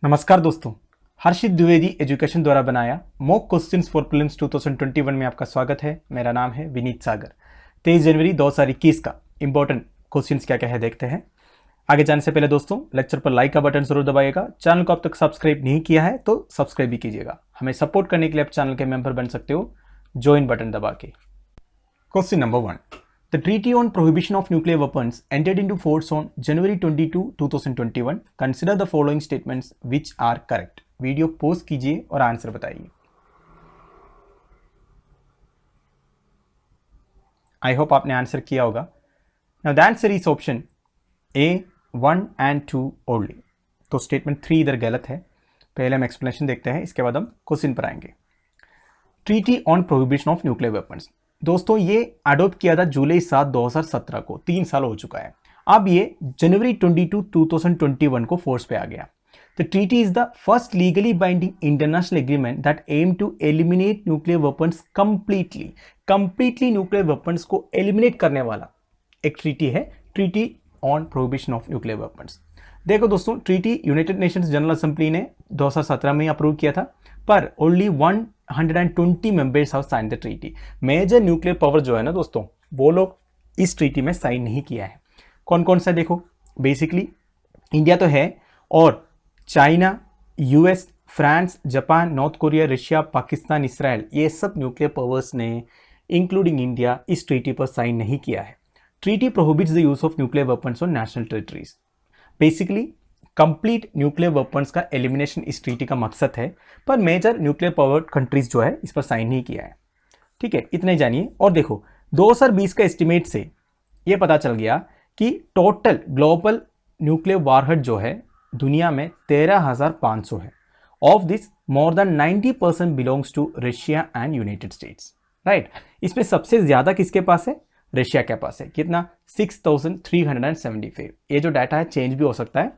नमस्कार दोस्तों, हर्षित द्विवेदी एजुकेशन द्वारा बनाया मॉक क्वेश्चंस फॉर प्रीलिम्स 2021 में आपका स्वागत है। मेरा नाम है विनीत सागर। 23 जनवरी 2021 का इंपॉर्टेंट क्वेश्चंस क्या क्या है देखते हैं। आगे जाने से पहले दोस्तों लेक्चर पर लाइक का बटन जरूर दबाइएगा। चैनल को अब तक सब्सक्राइब नहीं किया है तो सब्सक्राइब भी कीजिएगा। हमें सपोर्ट करने के लिए आप चैनल के मेंबर बन सकते हो ज्वाइन बटन दबा के। Question number 1, The Treaty on Prohibition of Nuclear Weapons entered into force on January 22, 2021. Consider the following statements which are correct. Video pose कीजिए और आंसर बताइए। आई होप आपने आंसर किया होगा। Now the answer is option A, 1 and 2 only. तो statement 3 इधर गलत है। पहले हम एक्सप्लेनेशन देखते हैं, इसके बाद हम क्वेश्चन पर आएंगे। Treaty on prohibition of nuclear weapons दोस्तों ये अडोप्ट किया था जुलाई 7, 2017 को। 3 साल हो चुका है। अब ये जनवरी 22, 2021 को फोर्स पे आ गया। The treaty is the first legally binding international agreement that aim to eliminate nuclear weapons completely nuclear weapons को एलिमिनेट करने वाला एक ट्रीटी है, treaty on prohibition of nuclear weapons. देखो दोस्तों, treaty United Nations General Assembly ने 2017 में approve किया था, पर only 120 members have sign the treaty. Major nuclear power जो है ना दोस्तों, वो लोग इस ट्रीटी में साइन नहीं किया है। कौन कौन सा देखो, बेसिकली इंडिया तो है, और China, US, France, Japan, north Korea, Russia, Pakistan, Israel, ये सब न्यूक्लियर पावर्स ने इंक्लूडिंग इंडिया इस ट्रीटी पर साइन नहीं किया है। Treaty prohibits the use of nuclear weapons on national territories. Basically complete nuclear weapons का एलिमिनेशन इस ट्रीटी का मकसद है, पर मेजर न्यूक्लियर पावर्ड कंट्रीज जो है इस पर साइन नहीं किया है। ठीक है, इतना ही जानिए। और देखो 2020 का एस्टिमेट से ये पता चल गया कि टोटल ग्लोबल न्यूक्लियर वारहेड जो है दुनिया में 13,500 है। Of this more than 90% belongs to Russia and United States, right. इसमें सबसे ज्यादा किसके पास है? रशिया के पास है। कितना? 6,375। ये जो डाटा है चेंज भी हो सकता है,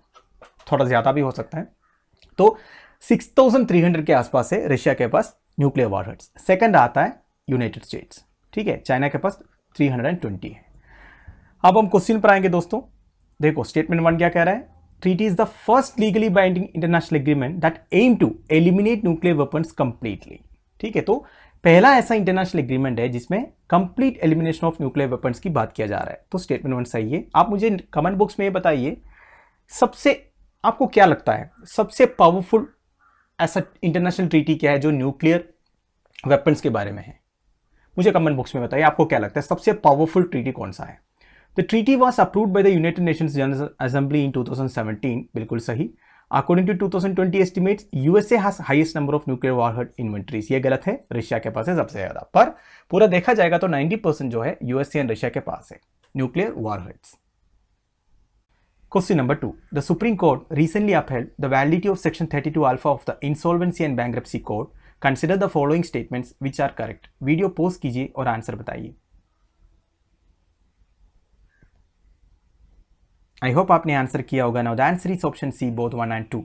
थोड़ा ज़्यादा भी हो सकता है। तो 6,300 के आसपास है रशिया के पास न्यूक्लियर वॉरहेड्स। सेकंड आता है यूनाइटेड स्टेट्स, ठीक है। चाइना के पास 320 है। अब हम क्वेश्चन पर आएंगे दोस्तों। देखो स्टेटमेंट 1 क्या कह रहा है? Treaty is the first legally binding international agreement that aim to eliminate nuclear weapons completely. ठीक है, तो पहला ऐसा इंटरनेशनल एग्रीमेंट है जिसमें complete elimination of nuclear weapons की बात किया जा रहा है। तो स्टेटमेंट 1 सही है। आप मुझे कमेंट बॉक्स में ये बताइए, सबसे आपको क्या लगता है सबसे पावरफुल ऐसा इंटरनेशनल ट्रीटी क्या है जो न्यूक्लियर वेपन्स के बारे में है? मुझे कमेंट बॉक्स में बताइए आपको क्या लगता है सबसे पावरफुल ट्रीटी कौन सा है। The treaty was approved by the United Nations General Assembly in 2017, बिल्कुल सही। According to 2020 estimates, USA has highest number of nuclear warhead inventories. ये गलत है, रशिया के पास है सबसे ज्यादा, पर पूरा देखा जाएगा तो 90% जो है यूएसए एंड रशिया के पास है nuclear warheads. Question number 2. The Supreme Court recently upheld the validity of Section 32 alpha of the Insolvency and Bankruptcy Code. Consider the following statements which are correct. Video pose कीजिए और answer बताइए। I hope आपने answer किया होगा। Now the answer is option C, both 1 and 2।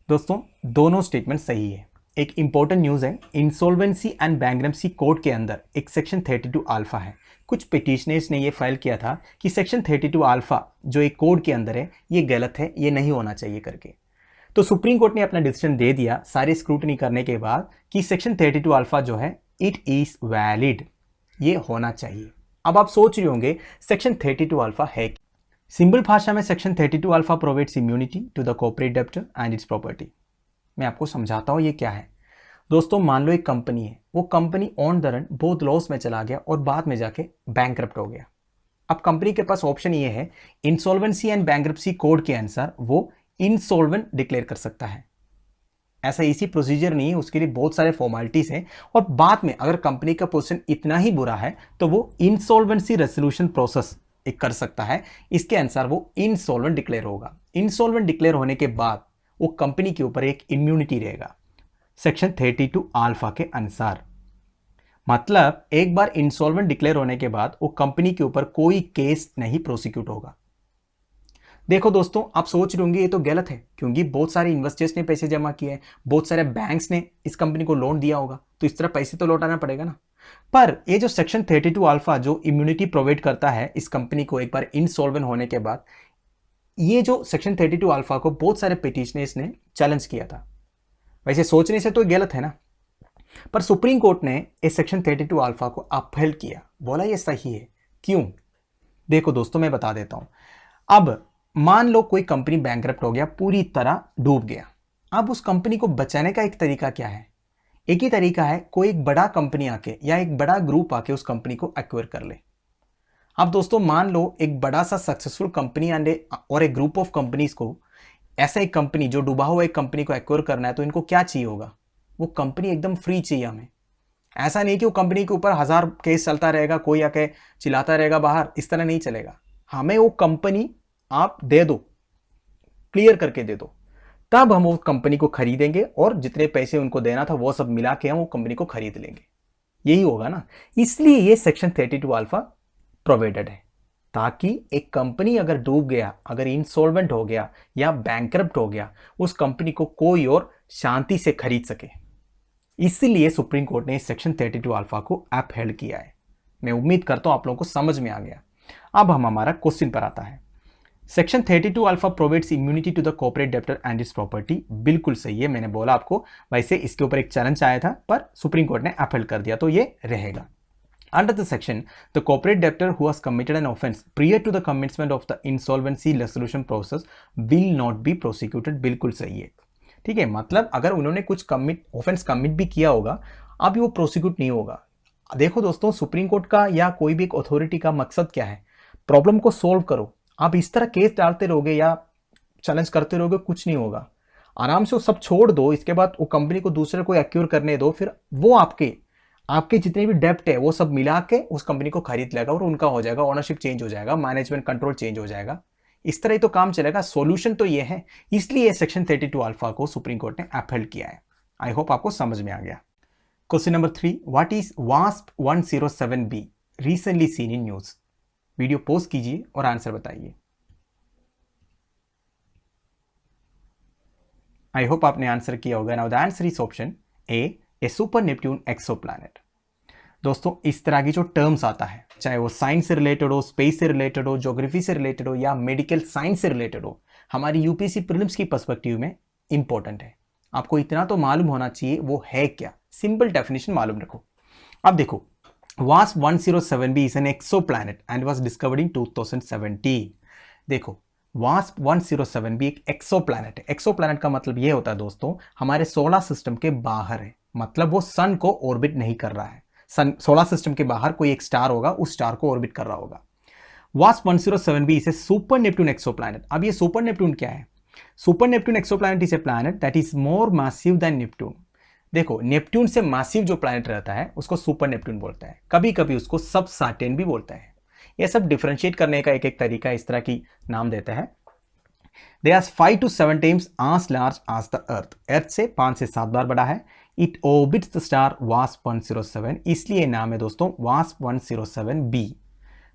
दोस्तों दोनों statement सही है। एक इंपॉर्टेंट न्यूज़ है, इंसॉल्वेंसी एंड बैंक्रप्सी कोड के अंदर एक सेक्शन 32 अल्फा है। कुछ पिटिशनर्स ने ये फाइल किया था कि सेक्शन 32 अल्फा जो एक कोड के अंदर है ये गलत है, ये नहीं होना चाहिए करके। तो सुप्रीम कोर्ट ने अपना डिसीजन दे दिया सारी स्क्रूटनी करने के बाद कि सेक्शन 32 अल्फा जो है इट इज वैलिड, ये होना चाहिए। अब आप सोच रहे होंगे सेक्शन 32 अल्फा है। सिंपल भाषा में section 32 alpha provides immunity to the corporate debtor and its property. मैं आपको समझाता हूँ ये क्या है। दोस्तों मान लो एक कंपनी है, वो कंपनी ऑन द रन बहुत लॉस में चला गया और बाद में जाके बैंकरप्ट हो गया। अब कंपनी के पास ऑप्शन ये है, इंसॉल्वेंसी एंड बैंकरप्सी कोड के अनुसार वो इंसॉल्वेंट डिक्लेयर कर सकता है। ऐसा इसी प्रोसीजर नहीं है, उसके लिए बहुत सारे फॉर्मेलिटीज हैं, और बाद में अगर कंपनी का पोजीशन इतना ही बुरा है तो वो इंसॉल्वेंसी रेजोल्यूशन प्रोसेस एक कर सकता है। इसके अनुसार वो इंसॉल्वेंट डिक्लेयर होगा। इंसॉल्वेंट डिक्लेयर होने के बाद वो कंपनी के ऊपर एक इम्यूनिटी रहेगा सेक्शन 32 अल्फा के अनुसार। मतलब एक बार इंसॉल्वेंट डिक्लेयर होने के बाद वो कंपनी के ऊपर कोई केस नहीं प्रोसिक्यूट होगा। देखो दोस्तों, आप सोच रहे होंगे ये तो गलत है, क्योंकि बहुत सारे इन्वेस्टर्स ने पैसे जमा किए हैं, बहुत सारे बैंक्स ने इस कंपनी को लोन दिया होगा, तो इस तरह पैसे तो लौटाना पड़ेगा ना। पर ये जो सेक्शन 32 अल्फा जो इम्यूनिटी प्रोवाइड करता है इस कंपनी को एक बार इंसॉल्वेंट होने के बाद, ये जो सेक्शन 32 अल्फा को बहुत सारे पिटिशनर्स ने चैलेंज किया था। वैसे सोचने से तो गलत है ना, पर सुप्रीम कोर्ट ने इस सेक्शन 32 अल्फा को अपहेल्ड किया, बोला ये सही है। क्यों? देखो दोस्तों, मैं बता देता हूं। अब मान लो कोई कंपनी बैंकरप्ट हो गया, पूरी तरह डूब गया। अब उस कंपनी को बचाने का एक तरीका क्या है? एक ही तरीका है, कोई एक बड़ा कंपनी आके या एक बड़ा ग्रुप आके उस कंपनी को एक्वायर कर ले। अब दोस्तों मान लो एक बड़ा सा सक्सेसफुल कंपनी और एक ग्रुप ऑफ कंपनीज को, ऐसा एक कंपनी जो डूबा हुआ एक कंपनी को एक्वायर करना है, तो इनको क्या चाहिए होगा? वो कंपनी एकदम फ्री चाहिए हमें। ऐसा नहीं कि वो कंपनी के ऊपर 1000 केस चलता रहेगा, कोई आके चिल्लाता रहेगा बाहर, इस तरह नहीं चलेगा। हमें वो कंपनी आप दे दो, क्लियर करके दे दो, तब हम वो कंपनी को खरीदेंगे और जितने पैसे उनको देना था वो सब मिला के हम वो कंपनी को खरीद लेंगे। यही होगा ना। इसलिए ये सेक्शन 32 अल्फा प्रोवाइडेड है, ताकि एक कंपनी अगर डूब गया, अगर इंसॉल्वेंट हो गया या बैंकरप्ट हो गया, उस कंपनी को कोई और शांति से खरीद सके। इसीलिए सुप्रीम कोर्ट ने इस सेक्शन 32 अल्फा को अपहेल्ड किया है। मैं उम्मीद करता हूं आप लोगों को समझ में आ गया। अब हम हमारा क्वेश्चन पर आता है। Section 32 alpha provides immunity to the corporate debtor and its property. बिल्कुल सही है, मैंने बोला आपको। वैसे इसके ऊपर एक चैलेंज आया था, पर सुप्रीम कोर्ट ने अपहेल्ड कर दिया, तो ये रहेगा। Under the section, the corporate debtor who has committed an offence prior to the commencement of the insolvency resolution process will not be prosecuted। बिल्कुल सही है, ठीक है। मतलब अगर उन्होंने कुछ ऑफेंस कमिट भी किया होगा, अब वो प्रोसिक्यूट नहीं होगा। देखो दोस्तों, सुप्रीम कोर्ट का या कोई भी एक अथॉरिटी का मकसद क्या है? प्रॉब्लम को सोल्व करो। आप इस तरह केस डालते रहोगे या चैलेंज करते रहोगे, कुछ नहीं होगा। आराम से वो सब छोड़ दो, इसके बाद वो कंपनी को दूसरे को एक्यूर करने दो, फिर वो आपके जितने भी डेप्ट है वो सब मिला के उस कंपनी को खरीद लेगा और उनका हो जाएगा, ओनरशिप चेंज हो जाएगा, मैनेजमेंट कंट्रोल चेंज हो जाएगा। इस तरह ही तो काम चलेगा। सॉल्यूशन तो ये है, इसलिए सेक्शन 32 अल्फा को सुप्रीम कोर्ट ने अपहेल्ड किया है। आई होप आपको समझ में आ गया। Question number 3, what is wasp 107B recently seen in news? Video pause कीजिए और आंसर बताइए। आई होप आपने आंसर किया होगा। Now the answer is option A super Neptune exoplanet. दोस्तों, इस तरह की जो टर्म्स आता है, चाहे वो साइंस से रिलेटेड हो, स्पेस से रिलेटेड हो, ज्योग्राफी से रिलेटेड हो या मेडिकल साइंस से रिलेटेड हो, हमारी यूपीएससी प्रीलिम्स की पर्सपेक्टिव में इंपॉर्टेंट है। आपको इतना तो मालूम होना चाहिए वो है क्या। सिंपल डेफिनेशन मालूम रखो। अब देखो, wasp 107B is an exoplanet and was discovered in 2017। देखो, वास्प 107B एक एक्सोप्लैनेट है। एक्सोप्लैनेट का मतलब ये होता है दोस्तों, हमारे सोलर सिस्टम के बाहर है, मतलब वो सन को ऑर्बिट नहीं कर रहा है। सन सोलर सिस्टम के बाहर कोई एक स्टार होगा, उस स्टार को ऑर्बिट कर रहा होगा। वास्प 107B is a super Neptune exoplanet. अब ये सुपर नेपट्यून क्या है? Super Neptune exoplanet is a planet that is more massive than Neptune. देखो, नेपट्यून से मैसिव जो प्लैनेट रहता है उसको सुपर नेपट्यून बोलता है, कभी कभी उसको सब साटेन भी बोलता है। ये सब डिफरेंशिएट करने का एक एक तरीका इस तरह की नाम देता है। They are 5 to 7 times as large as the earth. अर्थ से 5 से 7 बार बड़ा है। इट ऑर्बिट्स द स्टार वास्प 107, इसलिए नाम है दोस्तों वास्प 107B।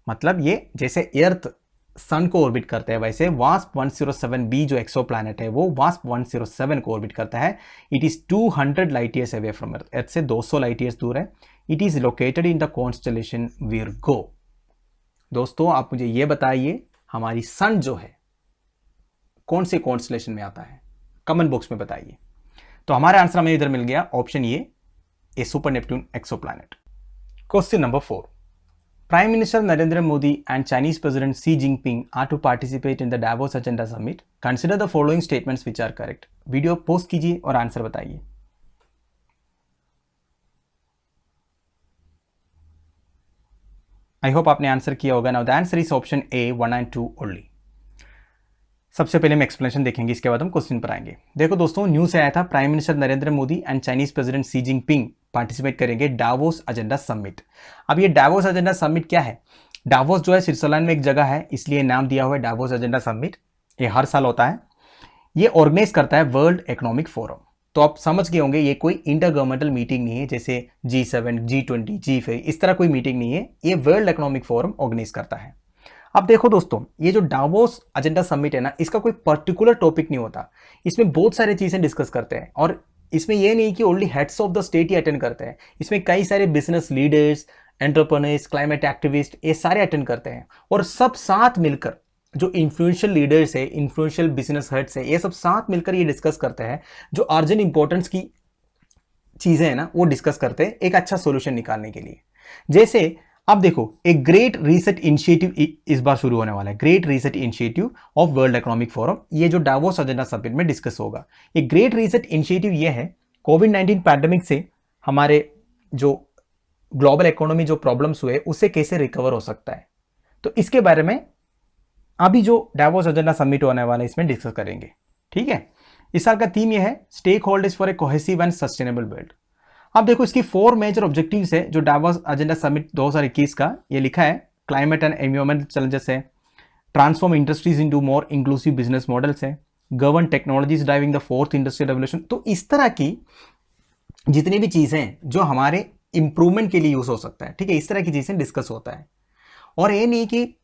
मतलब ये जैसे अर्थ सन को ऑर्बिट करता है, वैसे वास्प 107B जो एक्सोप्लैनेट है वो वास्प 107 को ऑर्बिट करता है। It is 200 light years away from Earth. अर्थ से 200 लाइट ईयर्स दूर है। It is located in the constellation Virgo. दोस्तों, आप मुझे ये बताइए, हमारी सन जो है कौन से कॉन्स्टेलेशन में आता है? कमेंट बॉक्स में बताइए। तो हमारा आंसर हमें इधर मिल गया, option A super Neptune exoplanet. Question number 4, prime minister Narendra Modi and Chinese president Xi Jinping are to participate in the Davos agenda summit. Consider the following statements which are correct. Video post कीजिए और answer बताइए। I hope आपने answer किया होगा। Now the answer is option A 1 and 2 only. सबसे पहले हम explanation देखेंगे, इसके बाद हम क्वेश्चन पर आएंगे। देखो दोस्तों, न्यूज़ आया था prime minister Narendra Modi and Chinese president Xi Jinping participate करेंगे डावोस एजेंडा समिट। अब ये डावोस एजेंडा समिट क्या है? डावोस जो है स्विट्जरलैंड में एक जगह है, इसलिए नाम दिया हुआ है डावोस एजेंडा समिट। ये हर साल होता है। ये ऑर्गेनाइज करता है वर्ल्ड इकोनॉमिक फोरम। तो आप समझ गए होंगे ये कोई इंटर गवर्नमेंटल मीटिंग नहीं है, जैसे G7, G20, G5 इस तरह कोई मीटिंग नहीं है। ये वर्ल्ड इकोनॉमिक फोरम ऑर्गेनाइज करता है। अब देखो दोस्तों, ये जो डावोस एजेंडा समिट है ना, इसका कोई पर्टिकुलर टॉपिक नहीं होता। इसमें बहुत सारी चीजें डिस्कस करते हैं और इसमें ये नहीं कि only heads of the state he attend करते हैं। इसमें कई सारे business leaders, entrepreneurs, climate activist, ये सारे अटेंड करते हैं और सब साथ मिलकर जो इन्फ्लुएंशियल लीडर्स है, इन्फ्लुएंशियल बिजनेस हेड्स है, ये सब साथ मिलकर ये डिस्कस करते हैं, जो अर्जेंट इंपॉर्टेंस की चीजें हैं ना वो डिस्कस करते हैं एक अच्छा सोल्यूशन निकालने के लिए। जैसे अब देखो, एक ग्रेट रीसेट इनिशिएटिव इस बार शुरू होने वाला है, great reset initiative of world Economic Forum, ये जो डावोस एजेंडा समिट में डिस्कस होगा। ये ग्रेट रीसेट इनिशिएटिव ये है, कोविड-19 पैंडेमिक से हमारे जो ग्लोबल इकोनॉमी जो प्रॉब्लम्स हुए उससे कैसे रिकवर हो सकता है, तो इसके बारे में अभी जो डावोस एजेंडा समिट होने वाला है इसमें डिस्कस करेंगे। ठीक है, इस साल का थीम यह है stakeholders for a cohesive and sustainable world. अब देखो, इसकी 4 मेजर ऑब्जेक्टिव्स है जो डावोस एजेंडा समिट 2021 का, ये लिखा है क्लाइमेट एंड एनवायरमेंटल चैलेंजेस है, transform industries into more inclusive business models है, govern technologies driving the fourth industrial revolution. तो इस तरह की जितनी भी चीजें जो हमारे इंप्रूवमेंट के लिए यूज हो सकता है, ठीक है, इस तरह की चीजें डिस्कस होता है। और ये नहीं कि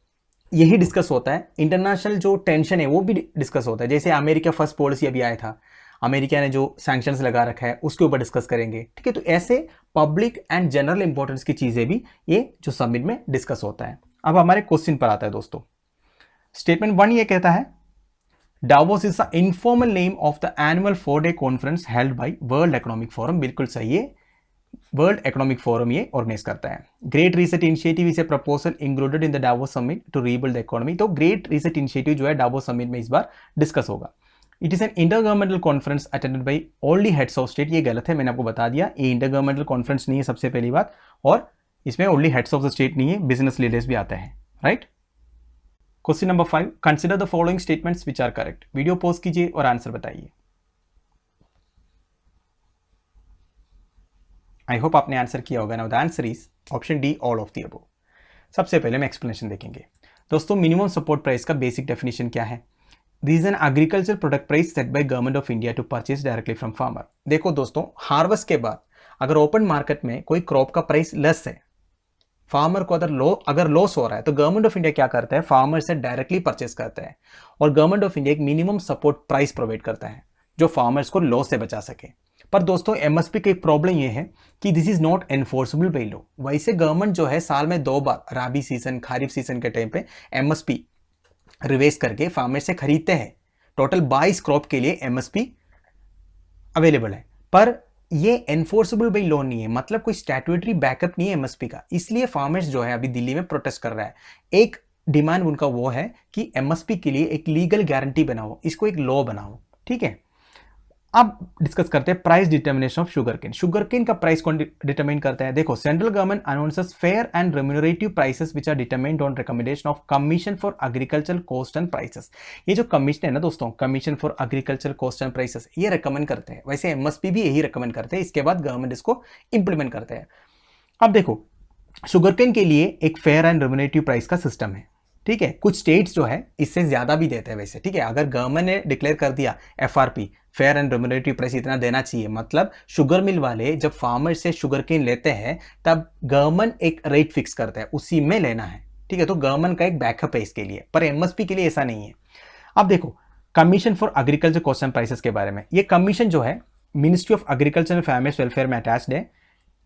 यही डिस्कस होता है, इंटरनेशनल जो टेंशन है वो भी डिस्कस होता है। जैसे अमेरिका फर्स्ट पॉलिसी अभी आया था, अमेरिका ने जो सैंक्शंस लगा रखा है उसके ऊपर डिस्कस करेंगे। ठीक है, तो ऐसे पब्लिक एंड जनरल इंपॉर्टेंस की चीजें भी ये जो समिट में डिस्कस होता है। अब हमारे क्वेश्चन पर आता है दोस्तों। स्टेटमेंट 1 ये कहता है Davos is the informal name of the annual 4-day conference held by World Economic Forum. बिल्कुल सही है, वर्ल्ड इकोनॉमिक फोरम ये ऑर्गेनाइज करता है। Great reset initiative is a proposal included in the Davos summit to rebuild the economy. तो great reset initiative जो है Davos summit में इस बार डिस्कस होगा। It is an intergovernmental conference attended by only heads of state. ये गलत है, मैंने आपको बता दिया, ये इंटरगवर्नमेंटल कॉन्फ्रेंस नहीं है सबसे पहली बात, और इसमें only heads of the state नहीं है, बिजनेस लीडर्स भी आते हैं। Right. Question number 5, consider the following statements which are correct. Video pause कीजिए और आंसर बताइए। आई होप आपने आंसर किया होगा। Now the answer is option D, all of the above. सबसे पहले हम एक्सप्लेनेशन देखेंगे। दोस्तों, मिनिमम सपोर्ट प्राइस का बेसिक डेफिनेशन क्या है? This is an agriculture product price set by government of India to purchase directly from farmer. देखो दोस्तों, हार्वेस्ट के बाद अगर ओपन मार्केट में कोई क्रॉप का प्राइस लेस है, फार्मर को अगर लॉस हो रहा है, तो गवर्नमेंट ऑफ इंडिया क्या करता है, फार्मर से डायरेक्टली परचेस करता है, और गवर्नमेंट ऑफ इंडिया एक मिनिमम सपोर्ट प्राइस प्रोवाइड करता है जो फार्मर्स को लॉस से बचा सके। पर दोस्तों, एमएसपी की एक प्रॉब्लम ये है कि this is not enforceable by law. वैसे गवर्नमेंट जो है साल में 2 बार, राबी सीजन, खरीफ सीजन के टाइम पे एमएसपी रिवेस करके फार्मर से खरीदते हैं। टोटल 22 क्रॉप के लिए एमएसपी अवेलेबल है, पर ये एनफोर्सेबल बाय लॉ नहीं है, मतलब कोई स्टैट्यूटरी बैकअप नहीं है एमएसपी का। इसलिए फार्मर्स जो है अभी दिल्ली में प्रोटेस्ट कर रहा है। एक डिमांड उनका वो है कि एमएसपी के लिए एक लीगल गारंटी बनाओ, इसको एक लॉ बनाओ। ठीक है, अब डिस्कस करते हैं price determination of sugar cane. Sugar cane का प्राइस कौन डिटरमाइन करता है? देखो, central government announces fair and remunerative prices which are determined on recommendation of commission for agriculture cost and prices. ये जो कमीशन है ना दोस्तों, commission for agriculture cost and prices, ये रिकमेंड करते हैं। वैसे एमएसपी भी यही रिकमेंड करते हैं, इसके बाद गवर्नमेंट इसको इंप्लीमेंट करते हैं। अब देखो, शुगर केन के लिए एक फेयर एंड रेम्यूनरेटिव प्राइस का सिस्टम है। ठीक है, कुछ स्टेट्स जो है इससे ज्यादा भी देते हैं वैसे। ठीक है, अगर गवर्नमेंट ने डिक्लेयर कर दिया FRP, fair and remunerative price, इतना देना चाहिए, मतलब शुगर मिल वाले जब फार्मर से शुगर केन लेते हैं तब गवर्नमेंट एक रेट फिक्स करता है, उसी में लेना है। ठीक है, तो गवर्नमेंट का एक बैकअप है इसके लिए, पर एमएसपी के लिए ऐसा नहीं है। अब देखो, commission for agriculture cost and prices के बारे में, ये कमीशन जो है ministry of agriculture and farmers welfare में अटैच्ड है।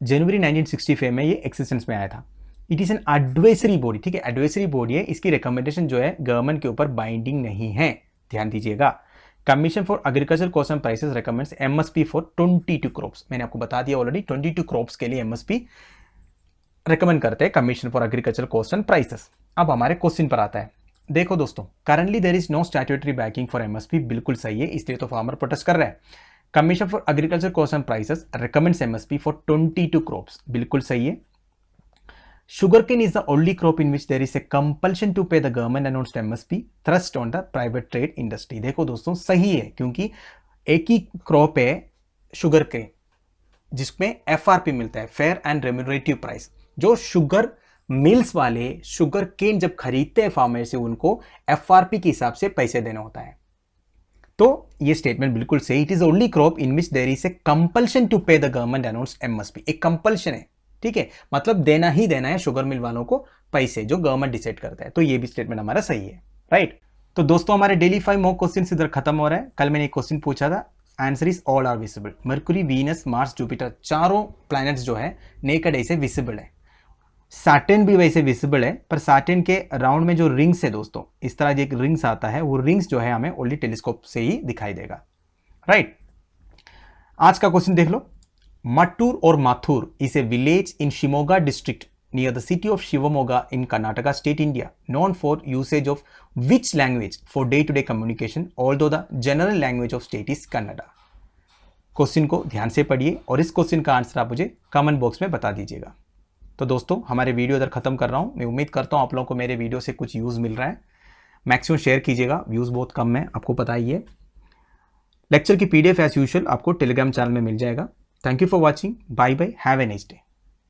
जनवरी 1965 में ये एक्सिस्टेंस में आया था। It is an advisory body. ठीक है, एडवाइजरी बॉडी है, इसकी रिकमेंडेशन जो है गवर्नमेंट के ऊपर बाइंडिंग नहीं है, ध्यान दीजिएगा। Commission for agriculture cost and prices recommends MSP for 22 crops. मैंने आपको बता दिया ऑलरेडी, 22 क्रॉप्स के लिए एमएसपी रिकमेंड करते हैं commission for agriculture cost and prices. अब हमारे क्वेश्चन पर आता है। देखो दोस्तों, currently there is no statutory backing for MSP. बिल्कुल सही है, इसलिए तो फार्मर प्रोटेस्ट कर रहा है। Commission for agriculture cost and prices recommends MSP for 22 crops. बिल्कुल सही है। Sugarcane is the only crop in which there is a compulsion to pay the government announced MSP thrust on the private trade industry। देखो दोस्तों, सही है, क्योंकि एक ही crop है शुगर के जिसमें एफआरपी मिलता है, फेयर एंड रेम्यूनरेटिव प्राइस। जो शुगर मिल्स वाले शुगर केन जब खरीदते हैं फार्मर से, उनको एफआरपी के हिसाब से पैसे देना होता है। तो ये स्टेटमेंट बिल्कुल सही। It is only crop in which there is a compulsion to pay the government announced MSP. एक कंपल्शन है, ठीक है, मतलब देना ही देना है शुगर मिल वालों को पैसे, जो गवर्नमेंट डिसाइड करता है। तो ये भी स्टेटमेंट हमारा सही है। राइट। तो दोस्तों, हमारे डेली 5 मॉक क्वेश्चन इधर खत्म हो रहा है। कल मैंने एक क्वेश्चन पूछा था, answer is all are visible. Mercury, Venus, Mars, Jupiter, चारों प्लैनेट्स जो है नेकेड आई से विजिबल है। सैटर्न भी वैसे विजिबल है, पर सैटर्न के राउंड में जो रिंग्स है दोस्तों, इस तरह जो एक रिंग्स आता है, वो रिंग्स जो है हमें ओनली टेलीस्कोप से ही दिखाई देगा। राइट। आज का क्वेश्चन देख लो। मट्टूर और Mathur is a village in Shimoga district near the city of Shivamogga in Karnataka state, India, known for usage of which language for day-to-day communication, although the general language of state is Kannada। Question को ध्यान से पढ़िए और इस question का answer आप मुझे comment box में बता दीजिएगा। तो दोस्तों, हमारे वीडियो इधर खत्म कर रहा हूँ। मैं उम्मीद करता हूँ आप लोगों को मेरे वीडियो से कुछ यूज़ मिल रहा है। मैक्सिमम शेयर कीजिएगा, व्यूज़ बहुत कम है, आपको पता ही है। लेक्चर की PDF एज यूजुअल आपको टेलीग्राम चैनल में मिल जाएगा। Thank you for watching. Bye bye, have a nice day.